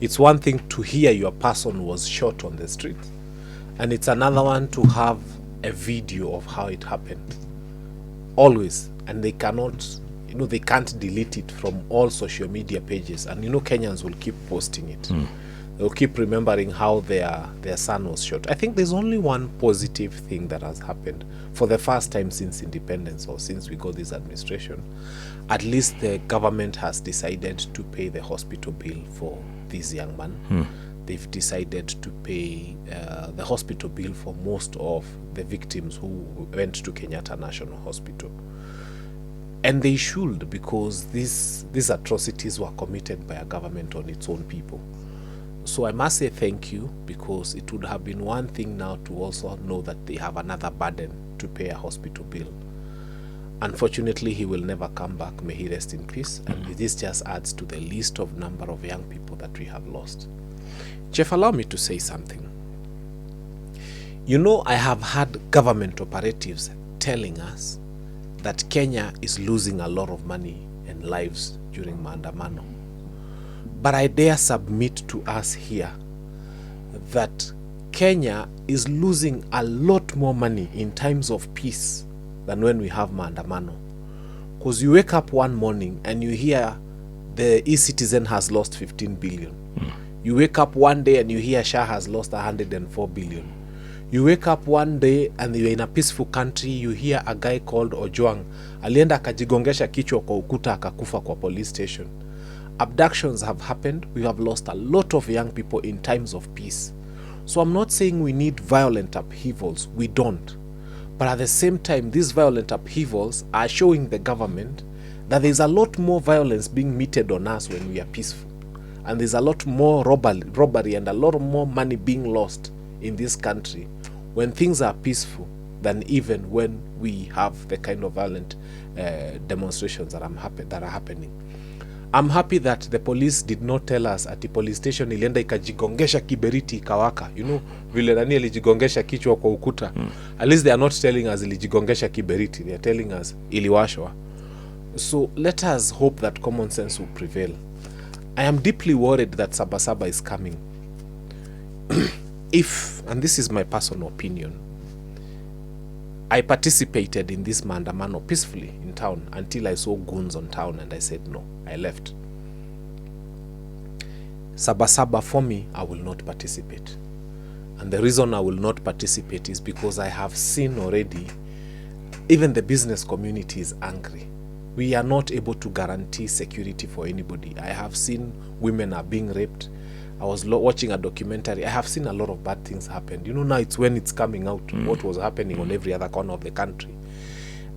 It's one thing to hear your person was shot on the street, and it's another one to have a video of how it happened. Always. And they cannot, they can't delete it from all social media pages. And Kenyans will keep posting it. They'll keep remembering how their son was shot. I think there's only one positive thing that has happened for the first time since independence, or since we got this administration. At least the government has decided to pay the hospital bill for this young man. They've decided to pay the hospital bill for most of the victims who went to Kenyatta National Hospital. And they should, because these atrocities were committed by a government on its own people. So I must say thank you, because it would have been one thing now to also know that they have another burden to pay a hospital bill. Unfortunately, he will never come back. May he rest in peace. And this just adds to the list of number of young people that we have lost. Jeff, allow me to say something. I have had government operatives telling us that Kenya is losing a lot of money and lives during maandamano. But I dare submit to us here that Kenya is losing a lot more money in times of peace than when we have maandamano. Because you wake up one morning and you hear the e-citizen has lost 15 billion. You wake up one day and you hear SHA has lost 104 billion. You wake up one day and you're in a peaceful country, you hear a guy called Ojwang alienda akajigongesha kichwa kwa ukuta akakufa kwa police station. Abductions have happened. We have lost a lot of young people in times of peace. So I'm not saying we need violent upheavals. We don't. But at the same time, these violent upheavals are showing the government that there's a lot more violence being meted on us when we are peaceful. And there's a lot more robbery and a lot more money being lost in this country when things are peaceful than even when we have the kind of violent demonstrations that are happening. I'm happy that the police did not tell us at the police station ilienda ikajigongesha kiberiti ikawaka. Vile nani ilijigongesha kichwa kwa ukuta. At least they are not telling us ilijigongesha kiberiti. They are telling us iliwashwa. So let us hope that common sense will prevail. I am deeply worried that Sabasaba is coming. If, and this is my personal opinion, I participated in this maandamano peacefully in town until I saw goons on town and I said no, I left. Sabasaba, for me, I will not participate. And the reason I will not participate is because I have seen already, even the business community is angry. We are not able to guarantee security for anybody. I have seen women are being raped. I was watching a documentary. I have seen a lot of bad things happen. Now it's when it's coming out what was happening on every other corner of the country.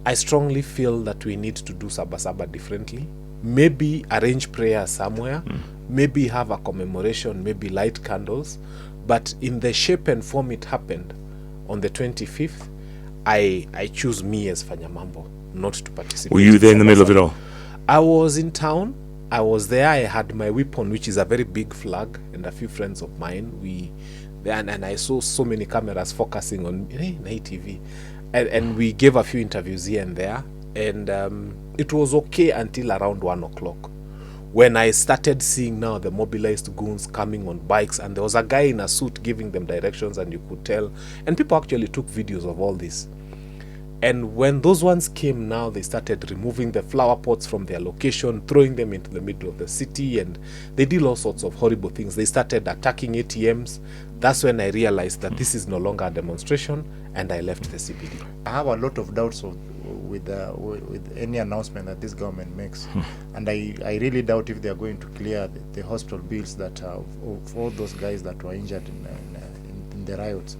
I strongly feel that we need to do Sabasaba differently. Maybe arrange prayer somewhere. Maybe have a commemoration. Maybe light candles. But in the shape and form it happened on the 25th, I choose me as Fanyamambo not to participate. Were you there in the middle of it all? I was in town. I was there. I had my weapon, which is a very big flag, and a few friends of mine. And I saw so many cameras focusing on TV, and we gave a few interviews here and there, and it was okay until around 1 o'clock, when I started seeing now the mobilized goons coming on bikes, and there was a guy in a suit giving them directions, and you could tell, and people actually took videos of all this. And when those ones came now, they started removing the flower pots from their location, throwing them into the middle of the city, and they did all sorts of horrible things. They started attacking ATMs. That's when I realized that this is no longer a demonstration, and I left the CBD. I have a lot of doubts with any announcement that this government makes. And I really doubt if they are going to clear the hospital bills that for all those guys that were injured in the riots.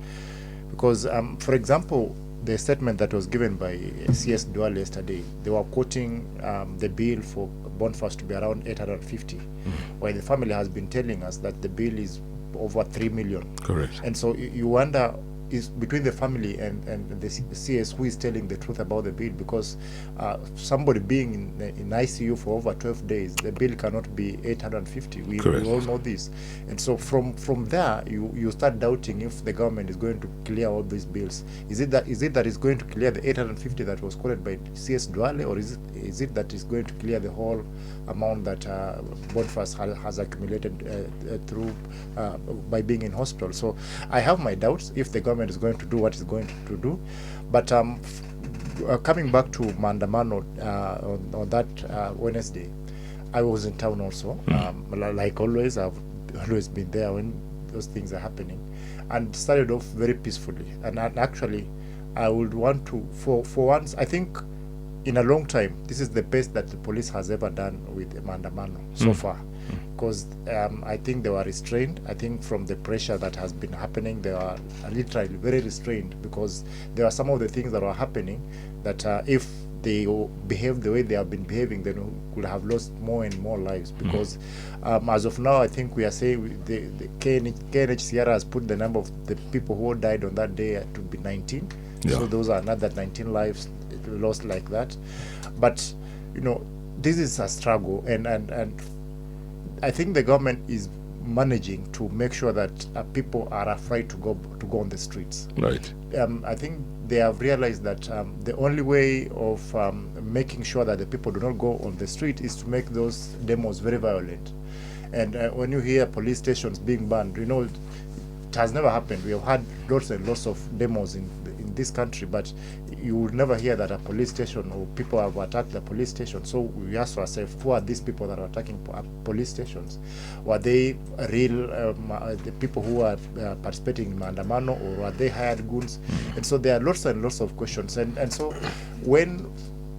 Because, for example, the statement that was given by CS Duale yesterday, they were quoting the bill for bonfires to be around 850, while the family has been telling us that the bill is over 3 million. Correct. And so you wonder is between the family and the CS who is telling the truth about the bill, because somebody being in ICU for over 12 days, the bill cannot be 850. We all know this. And so from there, you start doubting if the government is going to clear all these bills. Is it that it's going to clear the 850 that was quoted by CS Duale, or is it that it's going to clear the whole amount that Boniface has accumulated through by being in hospital? So I have my doubts if the government is going to do what it's going to do. But coming back to Mandamano on that Wednesday, I was in town also. Like always, I've always been there when those things are happening, and started off very peacefully. And actually, I would want to, for once, I think in a long time, this is the best that the police has ever done with Mandamano so far. Because I think they were restrained. I think from the pressure that has been happening, they were literally very restrained, because there are some of the things that were happening that if they behave the way they have been behaving, then we could have lost more and more lives. Because as of now, I think we are saying the KNHCR has put the number of the people who died on that day to be 19. Yeah. So those are another 19 lives lost like that. But this is a struggle, and I think the government is managing to make sure that people are afraid to go on the streets. Right. I think they have realized that the only way of making sure that the people do not go on the street is to make those demos very violent. And when you hear police stations being banned, it has never happened. We have had lots and lots of demos in this country, but you would never hear that a police station or people have attacked the police station. So we ask ourselves, who are these people that are attacking police stations? Were they real the people who are participating in Mandamano, or were they hired goons? And so there are lots and lots of questions. And so when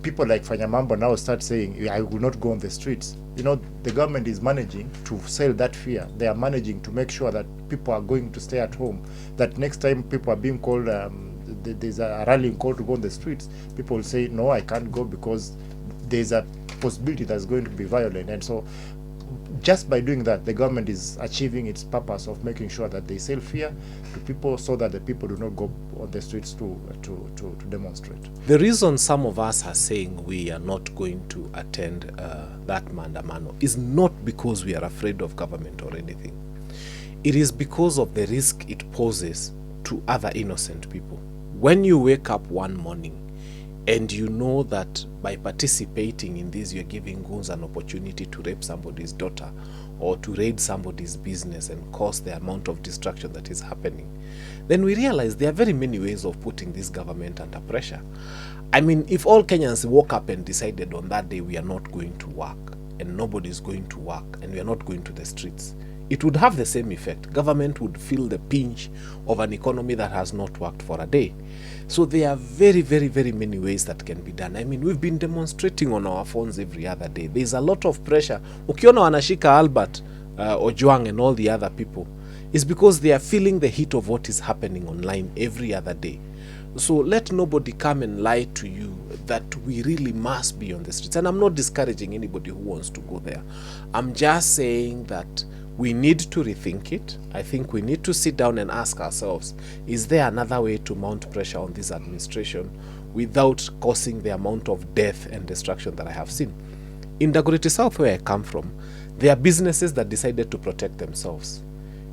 people like Fanyamambo now start saying, I will not go on the streets, the government is managing to sell that fear. They are managing to make sure that people are going to stay at home, that next time people are being called, there's a rallying call to go on the streets, people will say, no, I can't go because there's a possibility that's going to be violent. And so just by doing that, the government is achieving its purpose of making sure that they sell fear to people, so that the people do not go on the streets to demonstrate. The reason some of us are saying we are not going to attend that Mandamano is not because we are afraid of government or anything. It is because of the risk it poses to other innocent people. When you wake up one morning and you know that by participating in this, you're giving goons an opportunity to rape somebody's daughter or to raid somebody's business and cause the amount of destruction that is happening, then we realize there are very many ways of putting this government under pressure. I mean, if all Kenyans woke up and decided on that day we are not going to work, and nobody's going to work, and we are not going to the streets, it would have the same effect. Government would feel the pinch of an economy that has not worked for a day. So there are very, very, very many ways that can be done. I mean, we've been demonstrating on our phones every other day. There's a lot of pressure. Ukiona wanashika Albert, Ojwang and all the other people, is because they are feeling the heat of what is happening online every other day. So let nobody come and lie to you that we really must be on the streets. And I'm not discouraging anybody who wants to go there. I'm just saying that we need to rethink it. I think we need to sit down and ask ourselves, is there another way to mount pressure on this administration without causing the amount of death and destruction that I have seen? In Dagoretti South, where I come from, there are businesses that decided to protect themselves.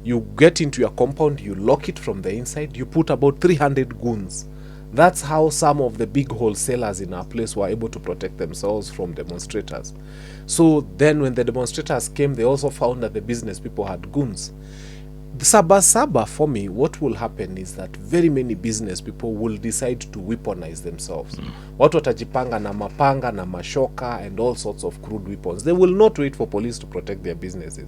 You get into your compound, you lock it from the inside, you put about 300 goons. That's how some of the big wholesalers in our place were able to protect themselves from demonstrators. So then when the demonstrators came, they also found that the business people had goons. Saba, for me, what will happen is that very many business people will decide to weaponize themselves. Watu watajipanga na mapanga na mashoka and all sorts of crude weapons. They will not wait for police to protect their businesses.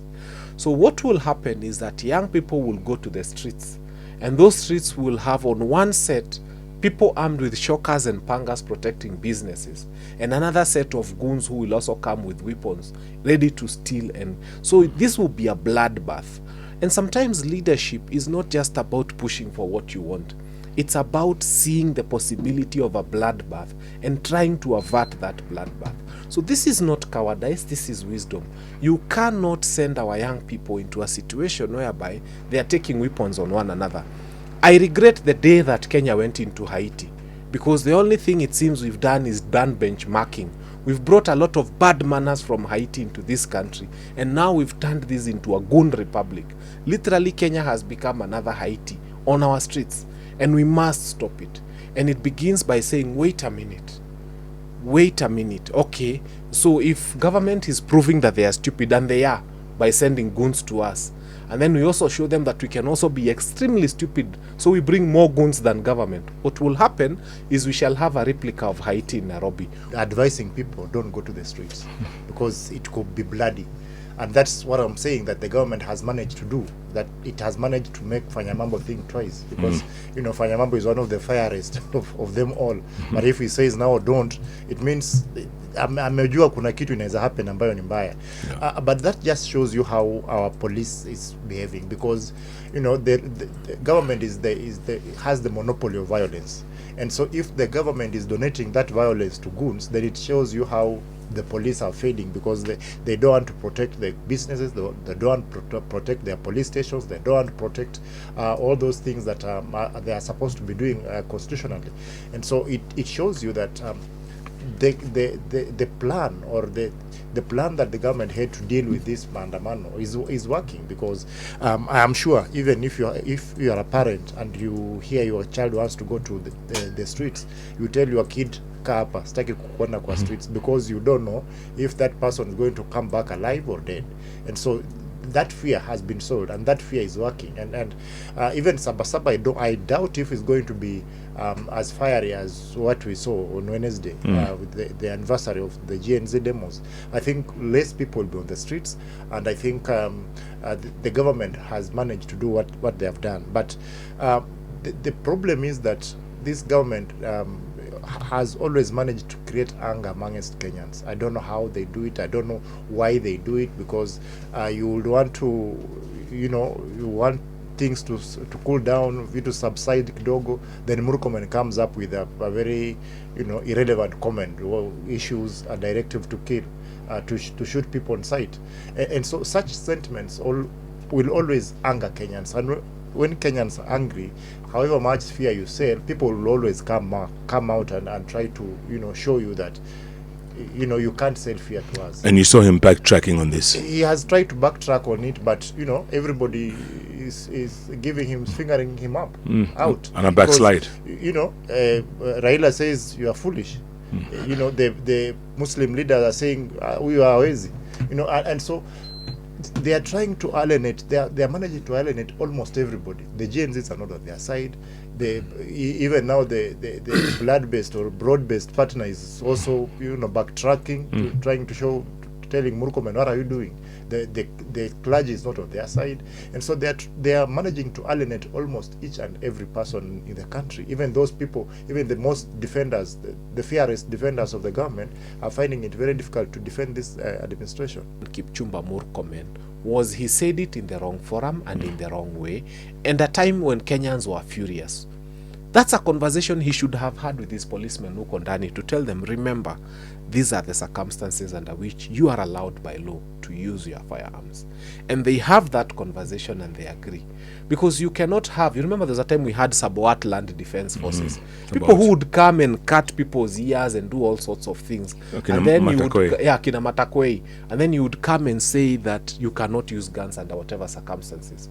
So what will happen is that young people will go to the streets, and those streets will have on one set people armed with shockers and pangas protecting businesses, and another set of goons who will also come with weapons ready to steal. And so this will be a bloodbath. And sometimes leadership is not just about pushing for what you want. It's about seeing the possibility of a bloodbath and trying to avert that bloodbath. So this is not cowardice, this is wisdom. You cannot send our young people into a situation whereby they are taking weapons on one another. I regret the day that Kenya went into Haiti, because the only thing it seems we've done is done benchmarking. We've brought a lot of bad manners from Haiti into this country, and now we've turned this into a goon republic. Literally, Kenya has become another Haiti on our streets, and we must stop it. And it begins by saying, wait a minute, okay, so if government is proving that they are stupid, and they are, by sending goons to us, and then we also show them that we can also be extremely stupid, so we bring more goons than government, what will happen is we shall have a replica of Haiti in Nairobi. Advising people, don't go to the streets because it could be bloody. And that's what I'm saying, that the government has managed to do, that it has managed to make Fanyamambo think twice, because you know, Fanyamambo is one of the fairest of them all. But if he says now don't, it means amejua kuna kitu inaweza happen ambayo ni mbaya. But that just shows you how our police is behaving, because you know, the government has the monopoly of violence. And so if the government is donating that violence to goons, then it shows you how the police are failing, because they don't want to protect the businesses, they don't want to protect their police stations, they don't want to protect all those things that they are supposed to be doing constitutionally. And so it shows you that the plan, or the plan that the government had to deal with this maandamano is working, because I am sure even if you are a parent and you hear your child wants to go to the streets, you tell your kid, kaa hapa, sitaki kukuona kwa streets, because you don't know if that person is going to come back alive or dead. And so that fear has been sold, and that fear is working. And even Sabasaba, I doubt if it's going to be as fiery as what we saw on Wednesday with the anniversary of the GNZ demos. I think less people will be on the streets, and I think the government has managed to do what they have done. But the problem is that this government has always managed to create anger amongst Kenyans. I don't know how they do it. I don't know why they do it, because you would want to, you know, you want things to cool down, to subside kidogo, then Murkomen comes up with a very, you know, irrelevant comment. Well, issues a directive to kill, to shoot people on sight, and so such sentiments will always anger Kenyans. And when Kenyans are angry, however much fear you sell, people will always come out and try to, you know, show you that, you know, you can't sell fear to us. And you saw him backtracking on this. He has tried to backtrack on it, but you know, everybody is giving him, fingering him up out. And a backslide. Because, you know, Raila says you are foolish. You know, the Muslim leaders are saying we are lazy. You know, and so they are trying to alienate. They are managing to alienate almost everybody. The GNZs are not on their side. Even now the blood-based or broad-based partner is also, you know, backtracking, trying to show, telling Murkomen, what are you doing? The clergy is not on their side, and so they are managing to alienate almost each and every person in the country. Even those people, even the most defenders, the fiercest defenders of the government, are finding it very difficult to defend this administration. Kipchumba Murkomen he said it in the wrong forum and in the wrong way, and a time when Kenyans were furious. That's a conversation he should have had with his policemen who ndani, to tell them, remember, these are the circumstances under which you are allowed by law to use your firearms. And they have that conversation and they agree. Because you cannot have, you remember there's a time we had Sabot land defense forces. People who would come and cut people's ears and do all sorts of things. And then you would, Kina Matakwei. And then you would come and say that you cannot use guns under whatever circumstances.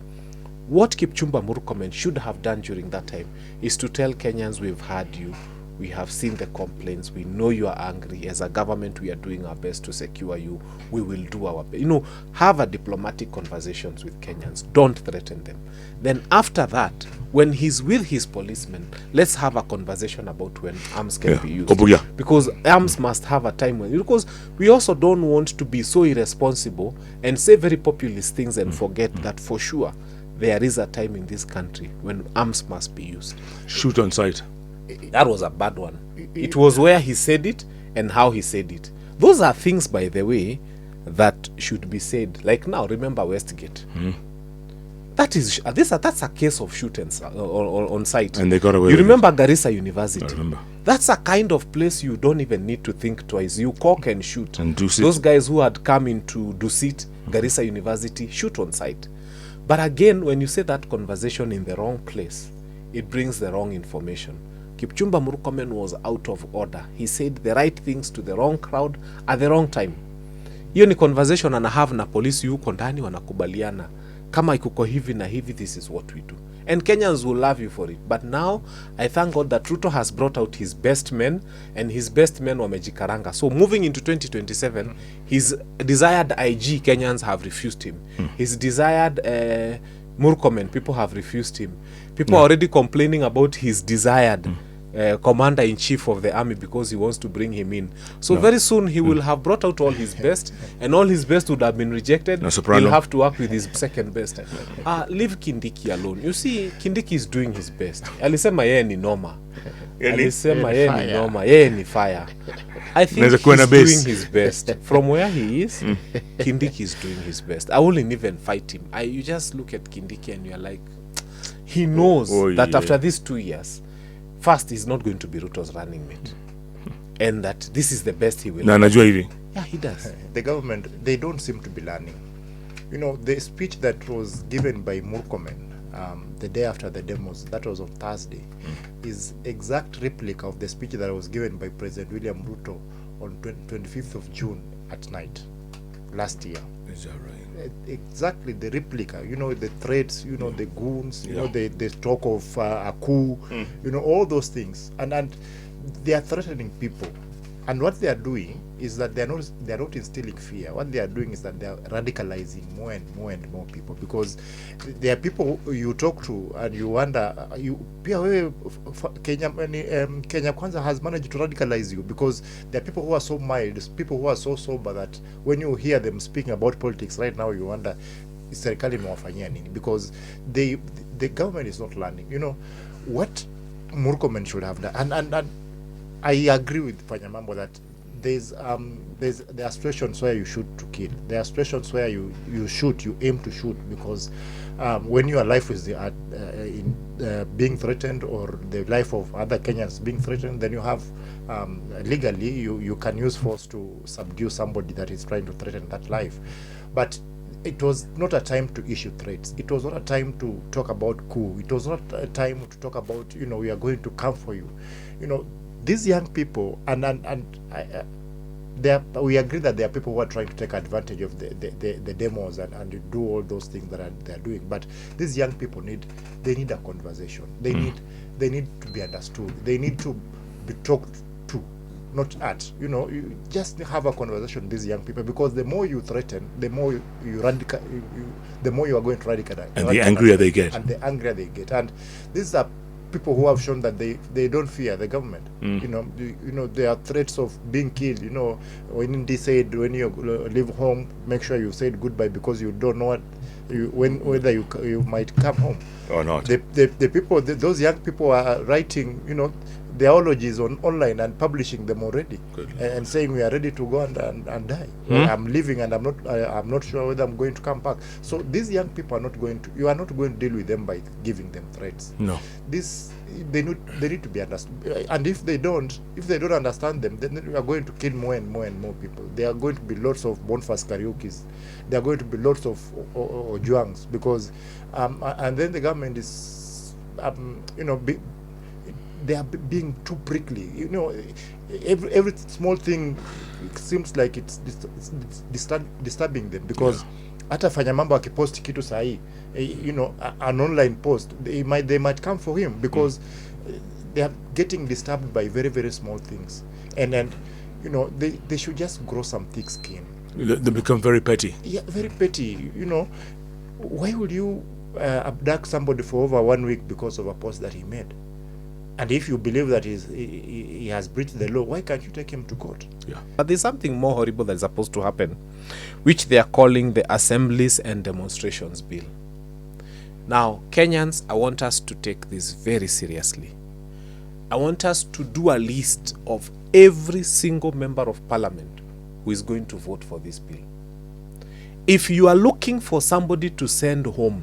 What Kipchumba Murkomen should have done during that time is to tell Kenyans, we've heard you, we have seen the complaints, we know you are angry. As a government, we are doing our best to secure you. We will do our best. You know, have a diplomatic conversations with Kenyans. Don't threaten them. Then after that, when he's with his policemen, let's have a conversation about when arms can be used. Because arms must have a time when, because we also don't want to be so irresponsible and say very populist things and forget that for sure there is a time in this country when arms must be used. Shoot on sight. That was a bad one. It was where he said it and how he said it. Those are things, by the way, that should be said. Like now, remember Westgate. That's a case of shoot on site. And they got away You with remember Garissa University? I remember. That's a kind of place you don't even need to think twice. You cock and shoot. And Dusit. Those guys who had come into Dusit, Garissa University, shoot on site. But again, when you say that conversation in the wrong place, it brings the wrong information. Kipchumba Murkomen was out of order. He said the right things to the wrong crowd at the wrong time. Hiyo ni conversation ana have na polisi yuko ndani, wanakubaliana kama ikuko hivi na hivi, this is what we do, and Kenyans will love you for it. But now I thank God that Ruto has brought out his best men, and his best men wamejikaranga. So moving into 2027, his desired IG, Kenyans have refused him. His desired Murkomen, people have refused him. People are already complaining about his desired commander-in-chief of the army because he wants to bring him in. So very soon he will have brought out all his best, and all his best would have been rejected. He'll have to work with his second best. Leave Kindiki alone. You see, Kindiki is doing his best. Alisema yeye ni noma. Alisema yeye ni noma. Yeye ni fire. I think he's doing his best. From where he is, Kindiki is doing his best. I wouldn't even fight him. You just look at Kindiki and you're like, he knows that after these 2 years, first, he's not going to be Ruto's running mate, and that this is the best he will. Na anajua hivi. Yeah, he does. The government, they don't seem to be learning. You know, the speech that was given by Murkomen the day after the demos, that was on Thursday, is exact replica of the speech that was given by President William Ruto on 25th of June at night last year. Is that right? Exactly the replica, you know, the threats, you know, the goons, you know, the talk of a coup, you know, all those things, and they are threatening people, and what they are doing is that they are not instilling fear. What they are doing is that they are radicalizing more and more people, because there are people who you talk to and you wonder, Kenya Kwanza has managed to radicalize you, because there are people who are so mild, people who are so sober, that when you hear them speaking about politics right now, you wonder, serikali imewafanyia nini? Because the government is not learning. You know what Murkomen should have done, and I agree with Panyamambo that there are situations where you shoot to kill. There are situations where you shoot, you aim to shoot, because when your life is being threatened, or the life of other Kenyans being threatened, then you have legally you can use force to subdue somebody that is trying to threaten that life. But it was not a time to issue threats. It was not a time to talk about coup. It was not a time to talk about, you know, we are going to come for you. You know, these young people, we agree that there are people who are trying to take advantage of the demos and do all those things that they are doing. But these young people need a conversation. They need to be understood. They need to be talked to, not at. You know, you just have a conversation with these young people, because the more you threaten, the more the more you are going to radicalize. And the angrier they get. And the angrier they get. And these are people who have shown that they don't fear the government. You know, there are threats of being killed. You know, when they said, when you leave home, make sure you said goodbye, because you don't know whether you might come home or not. The people, those young people are writing, you know, their eulogies online and publishing them already, and saying we are ready to go and die. I'm leaving, and I'm not sure whether I'm going to come back. So these young people are not going to. You are not going to deal with them by giving them threats. No. They need to be understood, and if they don't understand them, then we are going to kill more and more people. There are going to be lots of bonfires karaoke's. There are going to be lots of juangs, because and then the government is you know, they are being too prickly. You know, every small thing seems like it's disturbing them, because hata fanya mambo akipost kitu sahi, you know, an online post, they might come for him, because they are getting disturbed by very, very small things, and you know, they should just grow some thick skin. They become very petty. Yeah, very petty. You know, why would you abduct somebody for over 1 week because of a post that he made? And if you believe that he has breached the law, why can't you take him to court? Yeah. But there's something more horrible that is supposed to happen, which they are calling the Assemblies and Demonstrations Bill. Now, Kenyans, I want us to take this very seriously. I want us to do a list of every single member of parliament who is going to vote for this bill. If you are looking for somebody to send home,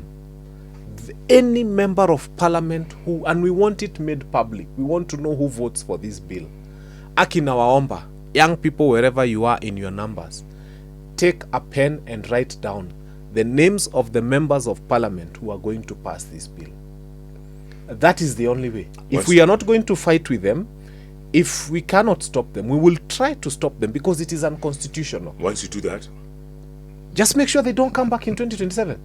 any member of parliament who, and we want it made public, we want to know who votes for this bill. Akina waomba, young people, wherever you are in your numbers, take a pen and write down the names of the members of parliament who are going to pass this bill. That is the only way. If Once- we are not going to fight with them, if we cannot stop them, we will try to stop them because it is unconstitutional. Once you do that, Just make sure they don't come back in 2027.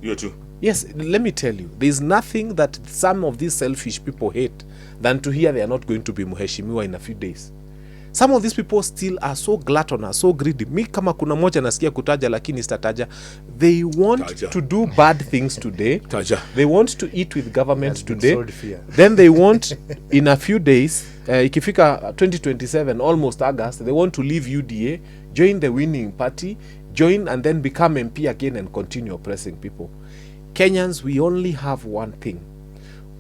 you too. Yes, let me tell you, there's nothing that some of these selfish people hate than to hear they are not going to be muheshimiwa in a few days. Some of these people still are so gluttonous, so greedy. Mi kama kuna moja nasikia kutaja lakini sitataja. They want Taja. to do bad things today. Taja. They want to eat with government Has been today. sowed fear. Then they want in a few days, ikifika 2027, almost August, they want to leave UDA, join the winning party, join and then become MP again and continue oppressing people. Kenyans, we only have one thing.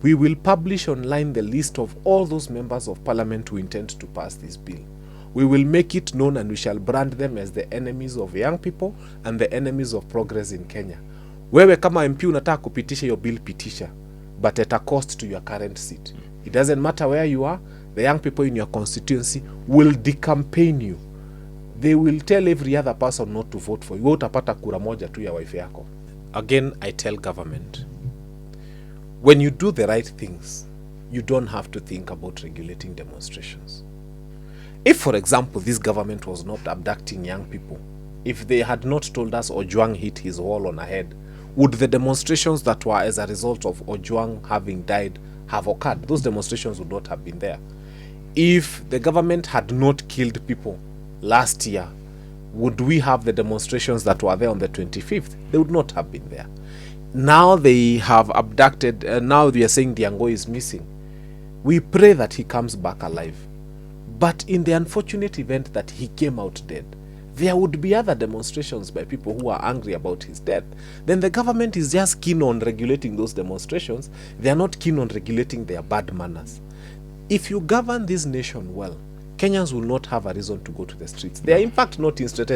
We will publish online the list of all those members of parliament who intend to pass this bill. We will make it known and we shall brand them as the enemies of young people and the enemies of progress in Kenya. Wewe kama MP unataka kupitisha your bill, pitisha, but at a cost to your current seat. It doesn't matter where you are, the young people in your constituency will decampaign you. They will tell every other person not to vote for you. Wewe utapata kura moja tu ya wife yako. Again, I tell government, when you do the right things, you don't have to think about regulating demonstrations. If, for example, this government was not abducting young people, if they had not told us Ojwang hit his wall on our head, would the demonstrations that were as a result of Ojwang having died have occurred? Those demonstrations would not have been there. If the government had not killed people last year, would we have the demonstrations that were there on the 25th? They would not have been there. Now they have abducted, now they are saying Diango is missing. We pray that he comes back alive. But in the unfortunate event that he came out dead, there would be other demonstrations by people who are angry about his death. Then the government is just keen on regulating those demonstrations. They are not keen on regulating their bad manners. If you govern this nation well, Kenyans will not have a reason to go to the streets. They are in fact not interested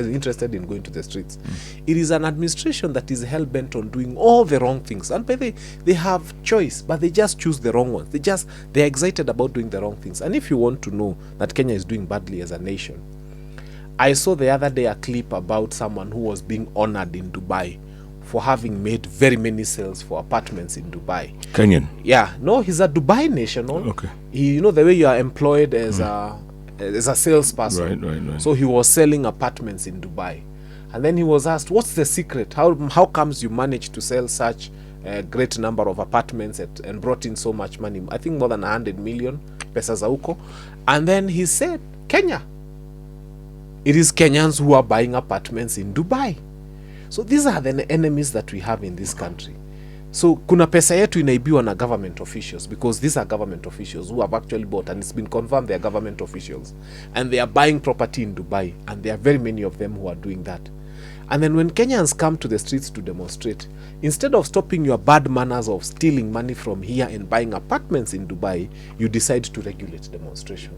in going to the streets. It is an administration that is hell-bent on doing all the wrong things. And by the way, they have choice, but they just choose the wrong ones. They're excited about doing the wrong things. And if you want to know that Kenya is doing badly as a nation, I saw the other day a clip about someone who was being honored in Dubai for having made very many sales for apartments in Dubai. Kenyan. Yeah, no, he's a Dubai national. Okay. He, you know, the way you are employed as a salesperson. Right. So he was selling apartments in Dubai. And then he was asked, what's the secret? How comes you managed to sell such a great number of apartments and brought in so much money? I think more than 100 million pesa za huko. And then he said, Kenya. It is Kenyans who are buying apartments in Dubai. So these are the enemies that we have in this country. So kuna pesa yetu inaibiwa na government officials, because these are government officials who have actually bought, and it's been confirmed they are government officials, and they are buying property in Dubai, and there are very many of them who are doing that. And then when Kenyans come to the streets to demonstrate, instead of stopping your bad manners of stealing money from here and buying apartments in Dubai, you decide to regulate demonstrations.